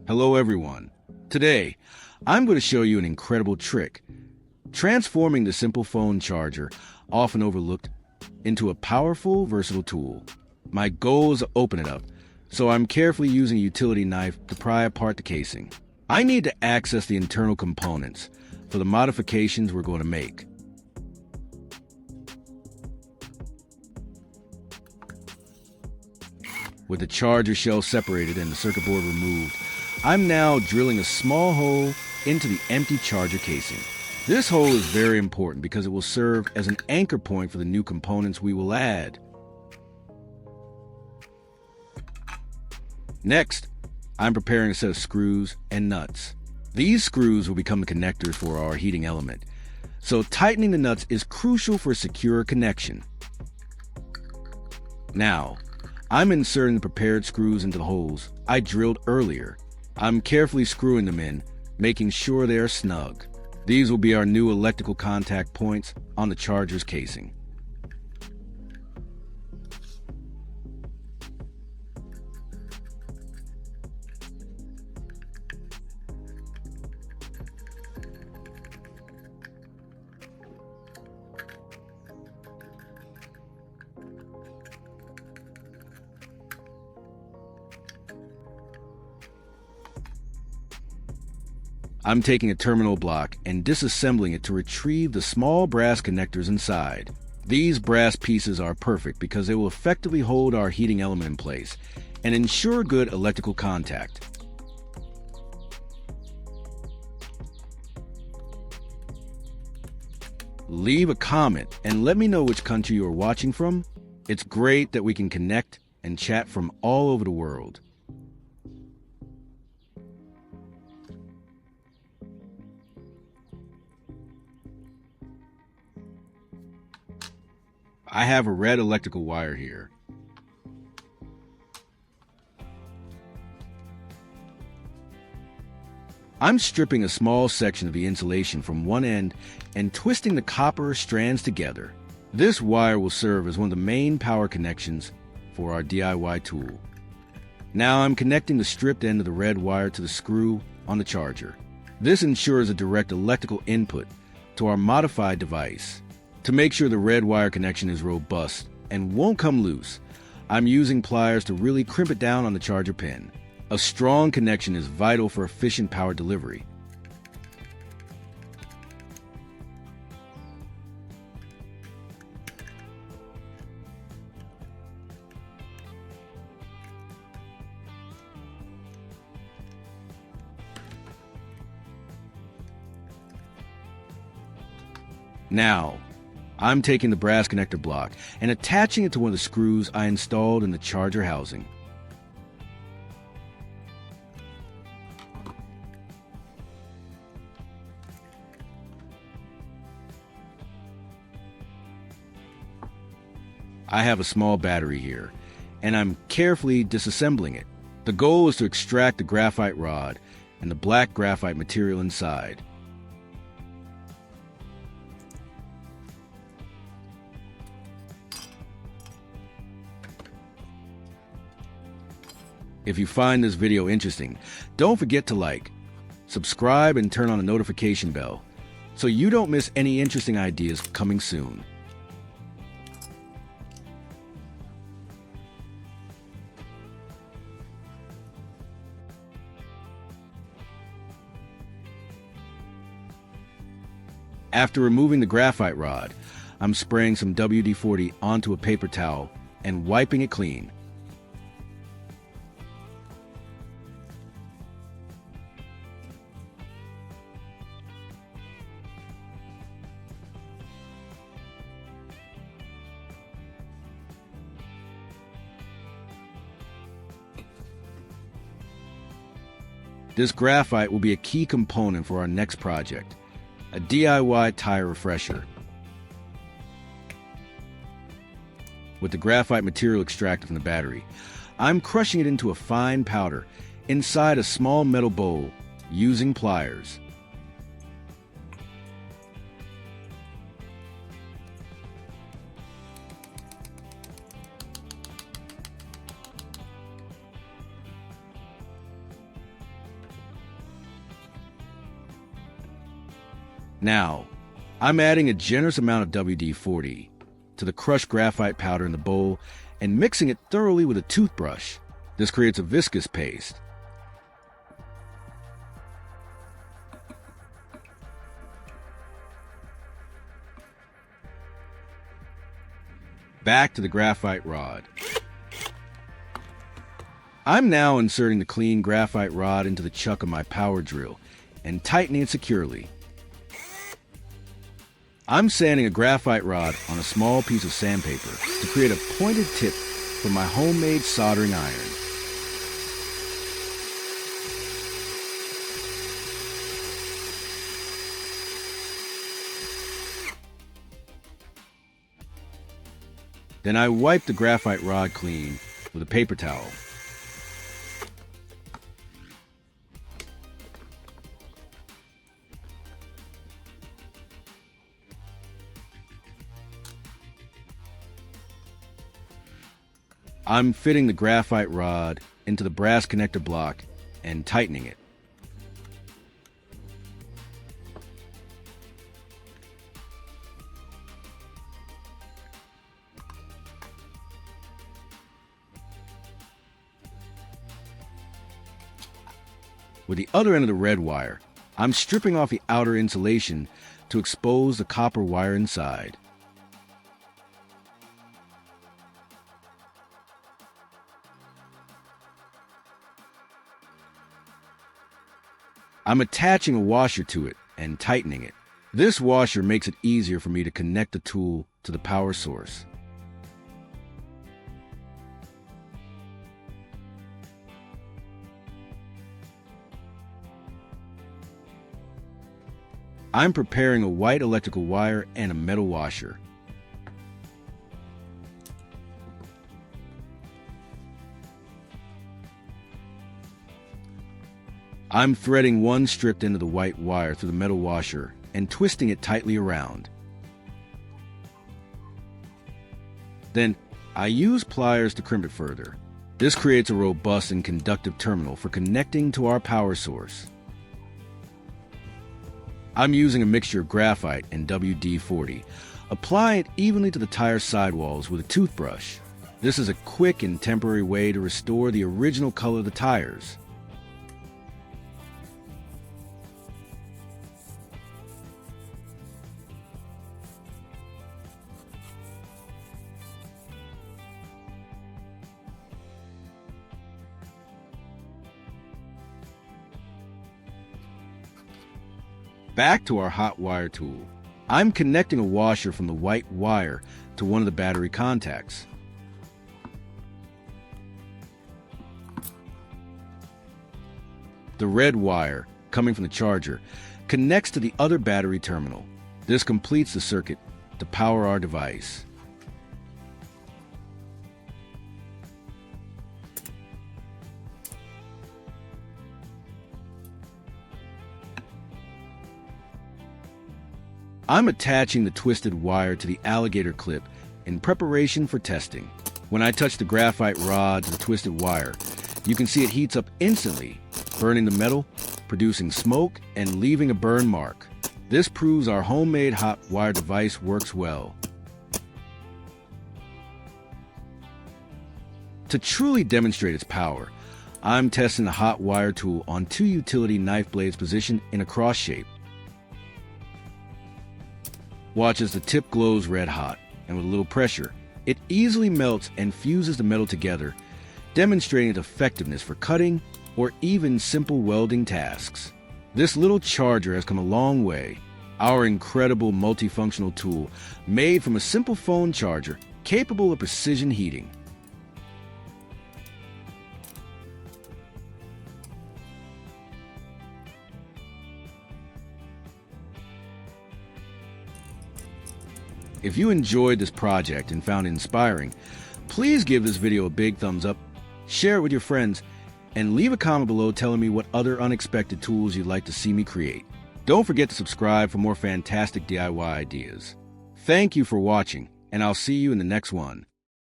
Hello everyone. Today, I'm going to show you an incredible trick, transforming the simple phone charger, often overlooked, into a powerful, versatile tool. My goal is to open it up, so I'm carefully using a utility knife to pry apart the casing. I need to access the internal components for the modifications we're going to make. With the charger shell separated and the circuit board removed, I'm now drilling a small hole into the empty charger casing. This hole is very important because it will serve as an anchor point for the new components we will add. Next, I'm preparing a set of screws and nuts. These screws will become the connectors for our heating element, so tightening the nuts is crucial for a secure connection. Now, I'm inserting the prepared screws into the holes I drilled earlier. I'm carefully screwing them in, making sure they are snug. These will be our new electrical contact points on the charger's casing. I'm taking a terminal block and disassembling it to retrieve the small brass connectors inside. These brass pieces are perfect because they will effectively hold our heating element in place and ensure good electrical contact. Leave a comment and let me know which country you are watching from. It's great that we can connect and chat from all over the world. I have a red electrical wire here. I'm stripping a small section of the insulation from one end and twisting the copper strands together. This wire will serve as one of the main power connections for our DIY tool. Now I'm connecting the stripped end of the red wire to the screw on the charger. This ensures a direct electrical input to our modified device. To make sure the red wire connection is robust and won't come loose, I'm using pliers to really crimp it down on the charger pin. A strong connection is vital for efficient power delivery. Now, I'm taking the brass connector block and attaching it to one of the screws I installed in the charger housing. I have a small battery here, and I'm carefully disassembling it. The goal is to extract the graphite rod and the black graphite material inside. If you find this video interesting, don't forget to like, subscribe, and turn on the notification bell so you don't miss any interesting ideas coming soon. After removing the graphite rod, I'm spraying some WD-40 onto a paper towel and wiping it clean. This graphite will be a key component for our next project, a DIY tire refresher. With the graphite material extracted from the battery, I'm crushing it into a fine powder inside a small metal bowl using pliers. Now, I'm adding a generous amount of WD-40 to the crushed graphite powder in the bowl and mixing it thoroughly with a toothbrush. This creates a viscous paste. Back to the graphite rod. I'm now inserting the clean graphite rod into the chuck of my power drill and tightening it securely. I'm sanding a graphite rod on a small piece of sandpaper to create a pointed tip for my homemade soldering iron. Then I wipe the graphite rod clean with a paper towel. I'm fitting the graphite rod into the brass connector block and tightening it. With the other end of the red wire, I'm stripping off the outer insulation to expose the copper wire inside. I'm attaching a washer to it and tightening it. This washer makes it easier for me to connect the tool to the power source. I'm preparing a white electrical wire and a metal washer. I'm threading one stripped end of the white wire through the metal washer and twisting it tightly around. Then, I use pliers to crimp it further. This creates a robust and conductive terminal for connecting to our power source. I'm using a mixture of graphite and WD-40. Apply it evenly to the tire sidewalls with a toothbrush. This is a quick and temporary way to restore the original color of the tires. Back to our hot wire tool. I'm connecting a washer from the white wire to one of the battery contacts. The red wire, coming from the charger, connects to the other battery terminal. This completes the circuit to power our device. I'm attaching the twisted wire to the alligator clip in preparation for testing. When I touch the graphite rod to the twisted wire, you can see it heats up instantly, burning the metal, producing smoke, and leaving a burn mark. This proves our homemade hot wire device works well. To truly demonstrate its power, I'm testing the hot wire tool on two utility knife blades positioned in a cross shape. Watch as the tip glows red hot, and with a little pressure, it easily melts and fuses the metal together, demonstrating its effectiveness for cutting or even simple welding tasks. This little charger has come a long way. Our incredible multifunctional tool, made from a simple phone charger, capable of precision heating. If you enjoyed this project and found it inspiring, please give this video a big thumbs up, share it with your friends, and leave a comment below telling me what other unexpected tools you'd like to see me create. Don't forget to subscribe for more fantastic DIY ideas. Thank you for watching, and I'll see you in the next one.